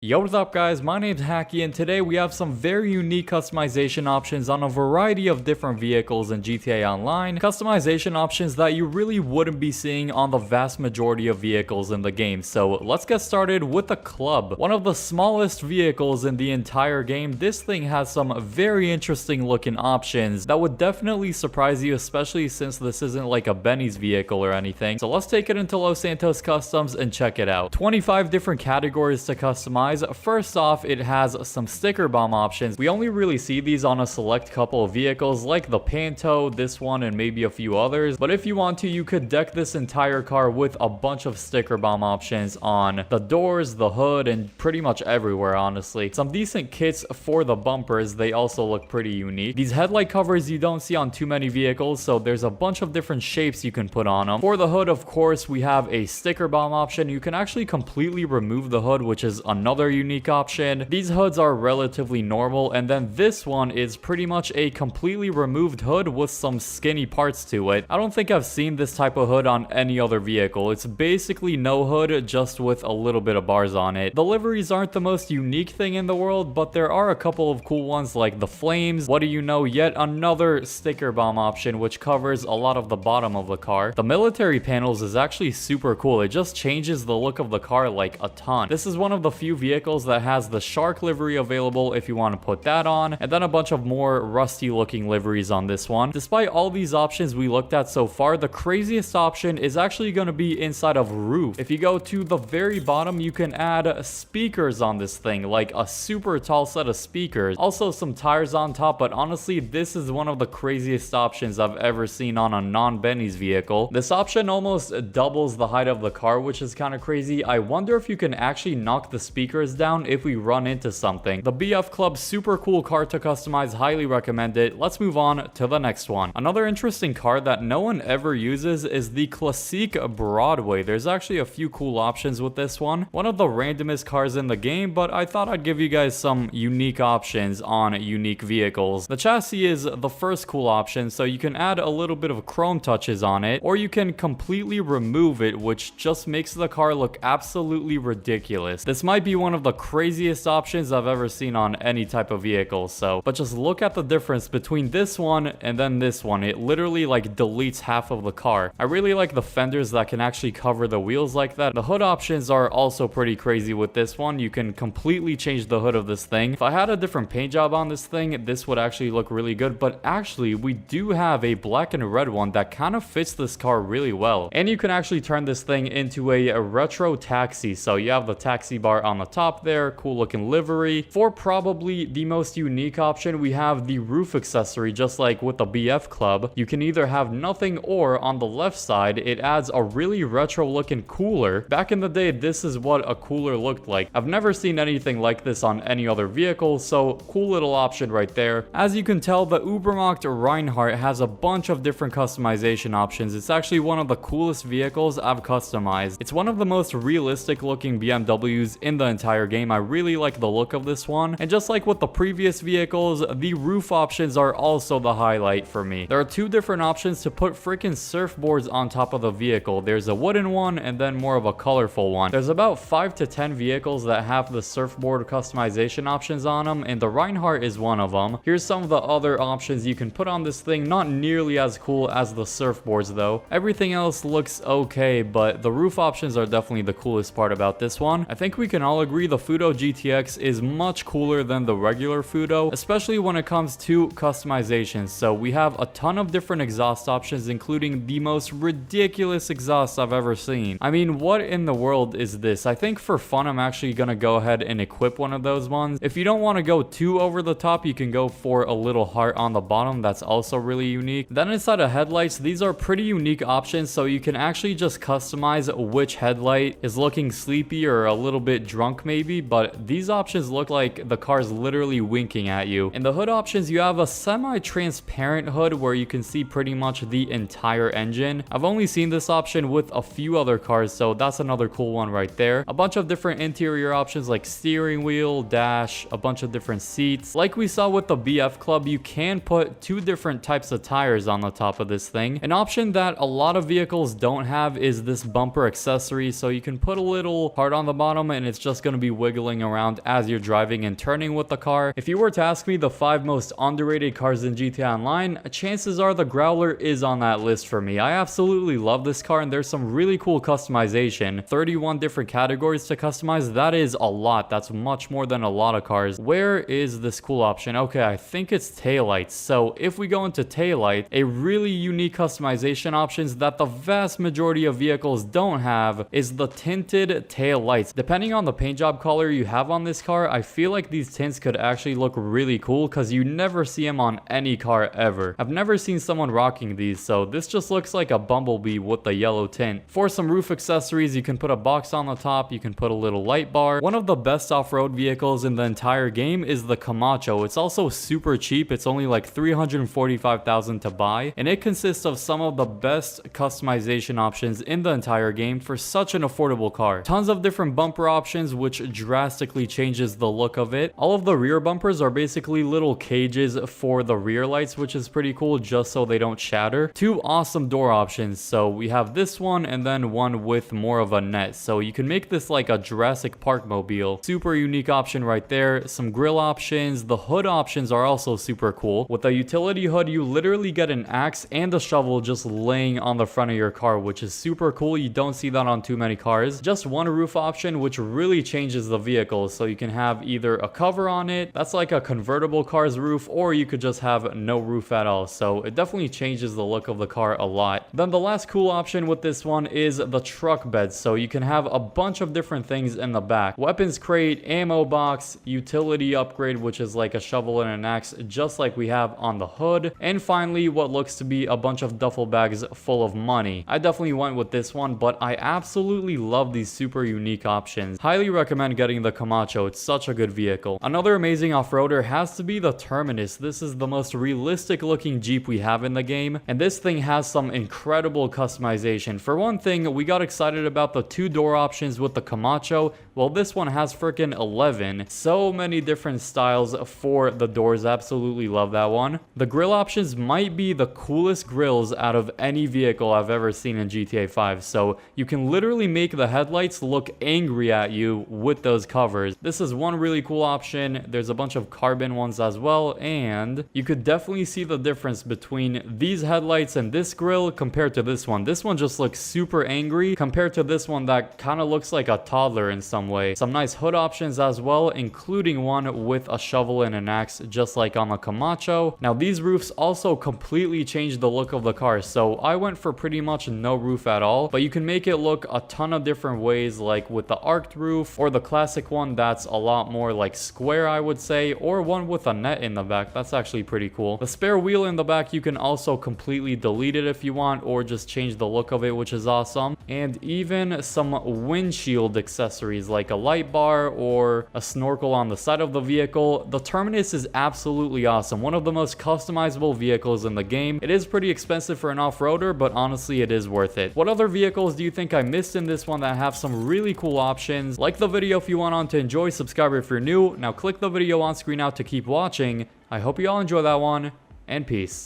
Yo, what's up guys, my name's Hakiii and today we have some very unique customization options on a variety of different vehicles in GTA Online. Customization options that you really wouldn't be seeing on the vast majority of vehicles in the game. So let's get started with the Club. One of the smallest vehicles in the entire game, this thing has some very interesting looking options that would definitely surprise you, especially since this isn't like a Benny's vehicle or anything. So let's take it into Los Santos Customs and check it out. 25 different categories to customize. First off, it has some sticker bomb options. We only really see these on a select couple of vehicles like the Panto, this one, and maybe a few others. But if you want to, you could deck this entire car with a bunch of sticker bomb options on the doors, the hood, and pretty much everywhere, honestly. Some decent kits for the bumpers. They also look pretty unique. These headlight covers you don't see on too many vehicles, so there's a bunch of different shapes you can put on them. For the hood, of course, we have a sticker bomb option. You can actually completely remove the hood, which is another unique option. These hoods are relatively normal, and then this one is pretty much a completely removed hood with some skinny parts to it. I don't think I've seen this type of hood on any other vehicle. It's basically no hood, just with a little bit of bars on it. The liveries aren't the most unique thing in the world, but there are a couple of cool ones like the flames. What do you know, yet another sticker bomb option which covers a lot of the bottom of the car. The military panels is actually super cool. It just changes the look of the car like a ton. This is one of the few vehicles that has the shark livery available if you want to put that on, and then a bunch of more rusty looking liveries on this one. Despite all these options we looked at so far, the craziest option is actually going to be inside of roof. If you go to the very bottom, you can add speakers on this thing, like a super tall set of speakers. Also some tires on top, but honestly, this is one of the craziest options I've ever seen on a non-Benny's vehicle. This option almost doubles the height of the car, which is kind of crazy. I wonder if you can actually knock the speakers down if we run into something. The BF Club, super cool car to customize, highly recommend it. Let's move on to the next one. Another interesting car that no one ever uses is the Classique Broadway. There's actually a few cool options with this one. One of the randomest cars in the game, but I thought I'd give you guys some unique options on unique vehicles. The chassis is the first cool option, so you can add a little bit of chrome touches on it, or you can completely remove it, which just makes the car look absolutely ridiculous. This might be one of the craziest options I've ever seen on any type of vehicle. But just look at the difference between this one and then this one. It literally like deletes half of the car. I really like the fenders that can actually cover the wheels like that. The hood options are also pretty crazy with this one. You can completely change the hood of this thing. If I had a different paint job on this thing, this would actually look really good, but actually we do have a black and red one that kind of fits this car really well. And you can actually turn this thing into a retro taxi. So you have the taxi bar on the top there, cool looking livery. For probably the most unique option, we have the roof accessory. Just like with the BF Club, you can either have nothing, or on the left side it adds a really retro looking cooler. Back in the day, this is what a cooler looked like. I've never seen anything like this on any other vehicle, so cool little option right there. As you can tell, the Ubermacht Reinhardt has a bunch of different customization options. It's actually one of the coolest vehicles I've customized. It's one of the most realistic looking BMWs in the entire game. I really like the look of this one, and just like with the previous vehicles, the roof options are also the highlight for me. There are two different options to put freaking surfboards on top of the vehicle. There's a wooden one and then more of a colorful one. There's about 5 to 10 vehicles that have the surfboard customization options on them, and the Reinhardt is one of them. Here's some of the other options you can put on this thing. Not nearly as cool as the surfboards though. Everything else looks okay, but the roof options are definitely the coolest part about this one. I think we can all agree the Fudo GTX is much cooler than the regular Fudo, especially when it comes to customizations. So we have a ton of different exhaust options, including the most ridiculous exhaust I've ever seen. I mean, what in the world is this? I think for fun, I'm actually gonna go ahead and equip one of those ones. If you don't want to go too over the top, you can go for a little heart on the bottom. That's also really unique. Then inside of headlights, these are pretty unique options, so you can actually just customize which headlight is looking sleepy or a little bit drunk maybe, but these options look like the car's literally winking at you. In the hood options, you have a semi-transparent hood where you can see pretty much the entire engine. I've only seen this option with a few other cars, so that's another cool one right there. A bunch of different interior options like steering wheel, dash, a bunch of different seats. Like we saw with the BF Club, you can put 2 different types of tires on the top of this thing. An option that a lot of vehicles don't have is this bumper accessory, so you can put a little heart on the bottom and it's just going going to be wiggling around as you're driving and turning with the car. If you were to ask me the 5 most underrated cars in GTA Online, chances are the Growler is on that list for me. I absolutely love this car, and there's some really cool customization. 31 different categories to customize. That is a lot. That's much more than a lot of cars. Where is this cool option? Okay, I think it's taillights. So if we go into taillight, a really unique customization options that the vast majority of vehicles don't have is the tinted tail lights. Depending on the paint job color you have on this car, I feel like these tints could actually look really cool because you never see them on any car ever. I've never seen someone rocking these, so this just looks like a bumblebee with the yellow tint. For some roof accessories, you can put a box on the top, you can put a little light bar. One of the best off-road vehicles in the entire game is the Camacho. It's also super cheap. It's only like $345,000 to buy, and it consists of some of the best customization options in the entire game for such an affordable car. Tons of different bumper options, which drastically changes the look of it. All of the rear bumpers are basically little cages for the rear lights, which is pretty cool, just so they don't shatter. 2 awesome door options. So we have this one and then one with more of a net. So you can make this like a Jurassic Park mobile. Super unique option right there. Some grill options. The hood options are also super cool. With the utility hood, you literally get an axe and a shovel just laying on the front of your car, which is super cool. You don't see that on too many cars. Just one roof option, which really changes the vehicle. So you can have either a cover on it, that's like a convertible car's roof, or you could just have no roof at all. So it definitely changes the look of the car a lot. Then the last cool option with this one is the truck bed. So you can have a bunch of different things in the back. Weapons crate, ammo box, utility upgrade, which is like a shovel and an axe, just like we have on the hood. And finally, what looks to be a bunch of duffel bags full of money. I definitely went with this one, but I absolutely love these super unique options. Highly recommend getting the Camacho. It's such a good vehicle. Another amazing off-roader has to be the Terminus. This is the most realistic looking Jeep we have in the game, and this thing has some incredible customization. For one thing, we got excited about the 2 door options with the Camacho. Well, this one has freaking 11. So many different styles for the doors. Absolutely love that one. The grill options might be the coolest grills out of any vehicle I've ever seen in GTA 5. So you can literally make the headlights look angry at you with those covers. This is one really cool option. There's a bunch of carbon ones as well, and you could definitely see the difference between these headlights and this grill compared to this one. This one just looks super angry compared to this one that kind of looks like a toddler in some way. Some nice hood options as well, including one with a shovel and an axe, just like on the Camacho. Now these roofs also completely change the look of the car, so I went for pretty much no roof at all, but you can make it look a ton of different ways, like with the arched roof, or the classic one that's a lot more like square, I would say, or one with a net in the back. That's actually pretty cool. The spare wheel in the back, you can also completely delete it if you want, or just change the look of it, which is awesome. And even some windshield accessories like a light bar or a snorkel on the side of the vehicle. The Terminus is absolutely awesome. One of the most customizable vehicles in the game. It is pretty expensive for an off-roader, but honestly it is worth it. What other vehicles do you think I missed in this one that have some really cool options? Like the video if you went on to enjoy, subscribe if you're new. Now click the video on screen now to keep watching. I hope you all enjoy that one, and peace.